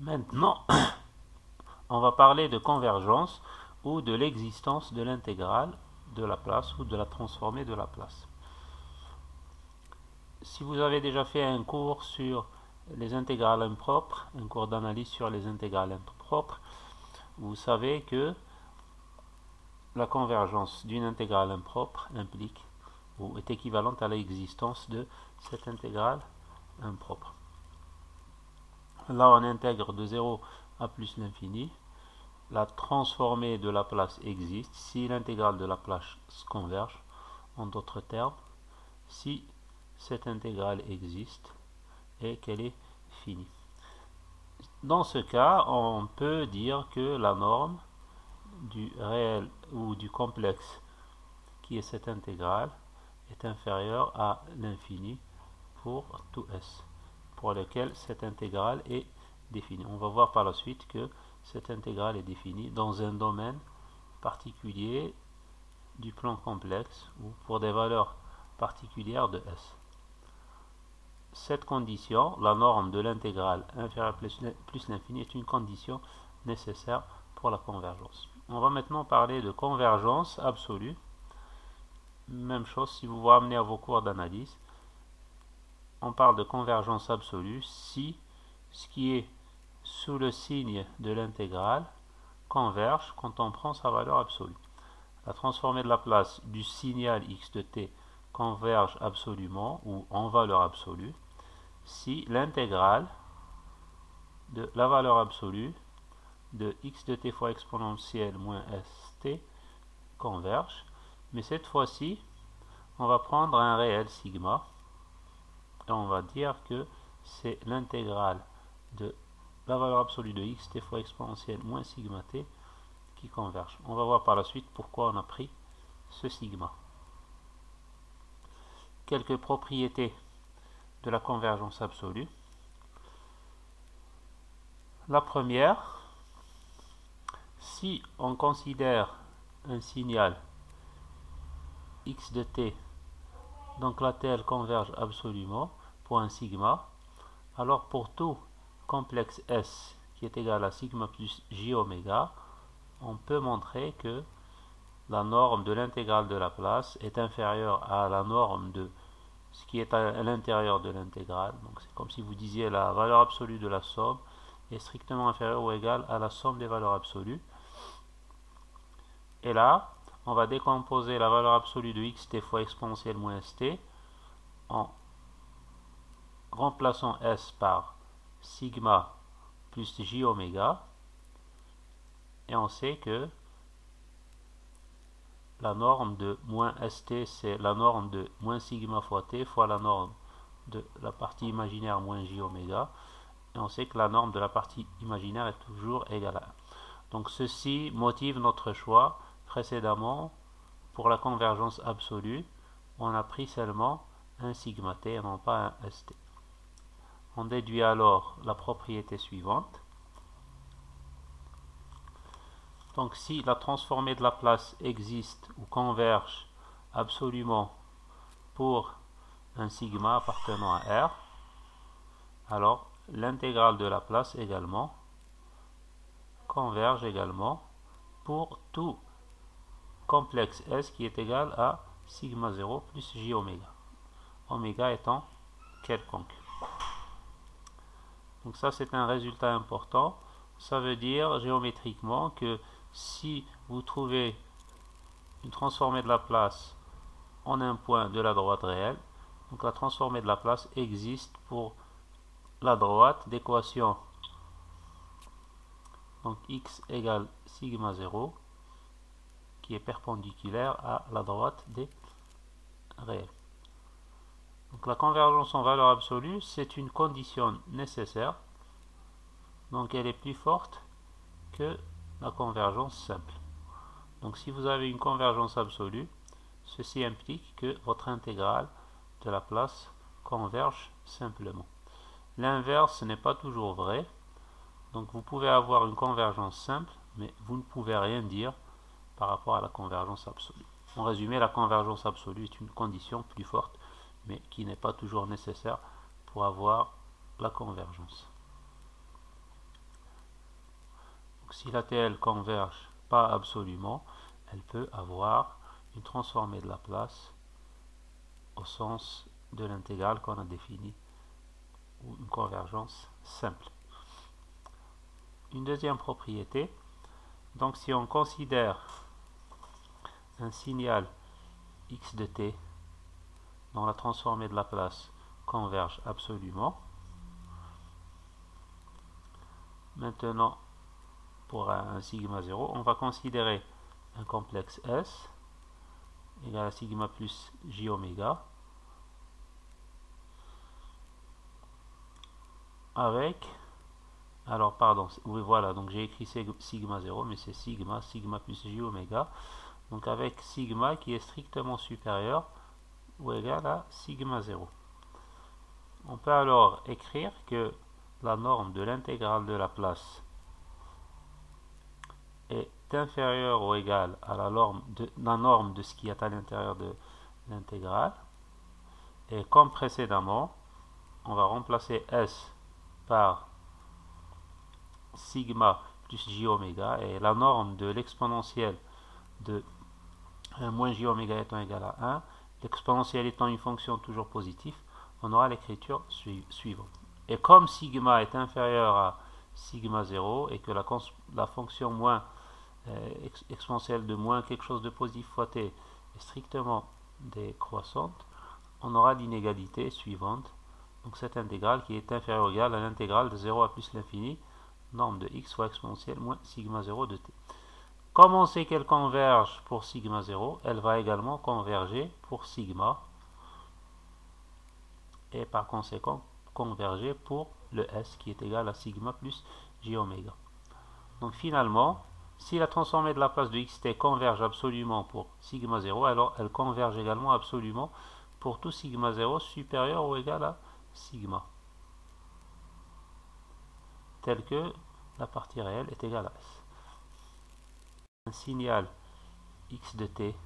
Maintenant, on va parler de convergence ou de l'existence de l'intégrale de la place ou de la transformée de la place. Si vous avez déjà fait un cours sur les intégrales impropres, un cours d'analyse sur les intégrales impropres, vous savez que la convergence d'une intégrale impropre implique ou est équivalente à l'existence de cette intégrale impropre. Là, on intègre de 0 à plus l'infini. La transformée de Laplace existe si l'intégrale de Laplace converge. En d'autres termes, si cette intégrale existe et qu'elle est finie. Dans ce cas, on peut dire que la norme du réel ou du complexe qui est cette intégrale est inférieure à l'infini pour tout S, pour lequel cette intégrale est définie. On va voir par la suite que cette intégrale est définie dans un domaine particulier du plan complexe ou pour des valeurs particulières de S. Cette condition, la norme de l'intégrale inférieure à plus l'infini, est une condition nécessaire pour la convergence. On va maintenant parler de convergence absolue. Même chose si vous vous ramenez à vos cours d'analyse. On parle de convergence absolue si ce qui est sous le signe de l'intégrale converge quand on prend sa valeur absolue. La transformée de Laplace du signal x de t converge absolument ou en valeur absolue si l'intégrale de la valeur absolue de x de t fois exponentielle moins st converge. Mais cette fois-ci, on va prendre un réel sigma et on va dire que c'est l'intégrale de la valeur absolue de x t fois exponentielle moins sigma t qui converge. On va voir par la suite pourquoi on a pris ce sigma. Quelques propriétés de la convergence absolue. La première, si on considère un signal x de t, donc la TL converge absolument pour un sigma, alors pour tout complexe S qui est égal à sigma plus j oméga, on peut montrer que la norme de l'intégrale de Laplace est inférieure à la norme de ce qui est à l'intérieur de l'intégrale. Donc c'est comme si vous disiez la valeur absolue de la somme est strictement inférieure ou égale à la somme des valeurs absolues. Et là, on va décomposer la valeur absolue de xt fois exponentielle moins st en remplaçant s par sigma plus j oméga. Et on sait que la norme de moins st, c'est la norme de moins sigma fois t fois la norme de la partie imaginaire moins j oméga. Et on sait que la norme de la partie imaginaire est toujours égale à 1. Donc ceci motive notre choix. Précédemment, pour la convergence absolue, on a pris seulement un sigma t et non pas un st. On déduit alors la propriété suivante. Donc si la transformée de Laplace existe ou converge absolument pour un sigma appartenant à R, alors l'intégrale de Laplace également converge également pour tout complexe S qui est égal à sigma 0 plus j oméga. Oméga étant quelconque. Donc ça c'est un résultat important. Ça veut dire géométriquement que si vous trouvez une transformée de Laplace en un point de la droite réelle, donc la transformée de Laplace existe pour la droite d'équation donc x égale sigma 0 qui est perpendiculaire à la droite des réels. Donc la convergence en valeur absolue, c'est une condition nécessaire. Donc elle est plus forte que la convergence simple. Donc si vous avez une convergence absolue, ceci implique que votre intégrale de Laplace converge simplement. L'inverse n'est pas toujours vrai. Donc vous pouvez avoir une convergence simple, mais vous ne pouvez rien dire par rapport à la convergence absolue. En résumé, la convergence absolue est une condition plus forte, mais qui n'est pas toujours nécessaire pour avoir la convergence. Si la TL converge pas absolument, elle peut avoir une transformée de la place au sens de l'intégrale qu'on a définie, ou une convergence simple. Une deuxième propriété, donc si on considère un signal x de t dont la transformée de la place converge absolument, maintenant pour un sigma 0, on va considérer un complexe S égal à sigma plus j oméga avec, alors pardon, oui voilà, donc j'ai écrit sigma 0, mais c'est sigma plus j oméga, donc avec sigma qui est strictement supérieur ou égal à sigma 0. On peut alors écrire que la norme de l'intégrale de la place est inférieure ou égale à la norme de ce qui est à l'intérieur de l'intégrale. Et comme précédemment, on va remplacer S par sigma plus j oméga, et la norme de l'exponentielle de moins j oméga étant égal à 1, l'exponentielle étant une fonction toujours positive, on aura l'écriture suivante. Et comme sigma est inférieur à sigma 0 et que la fonction moins exponentielle de moins quelque chose de positif fois t est strictement décroissante, on aura l'inégalité suivante. Donc cette intégrale qui est inférieure ou égale à l'intégrale de 0 à plus l'infini, norme de x fois exponentielle moins sigma 0 de t. Comme on sait qu'elle converge pour sigma 0, elle va également converger pour sigma et par conséquent converger pour le S qui est égal à sigma plus j oméga. Donc finalement, si la transformée de la place de xt converge absolument pour sigma 0, alors elle converge également absolument pour tout sigma 0 supérieur ou égal à sigma, tel que la partie réelle est égale à S. Un signal x de t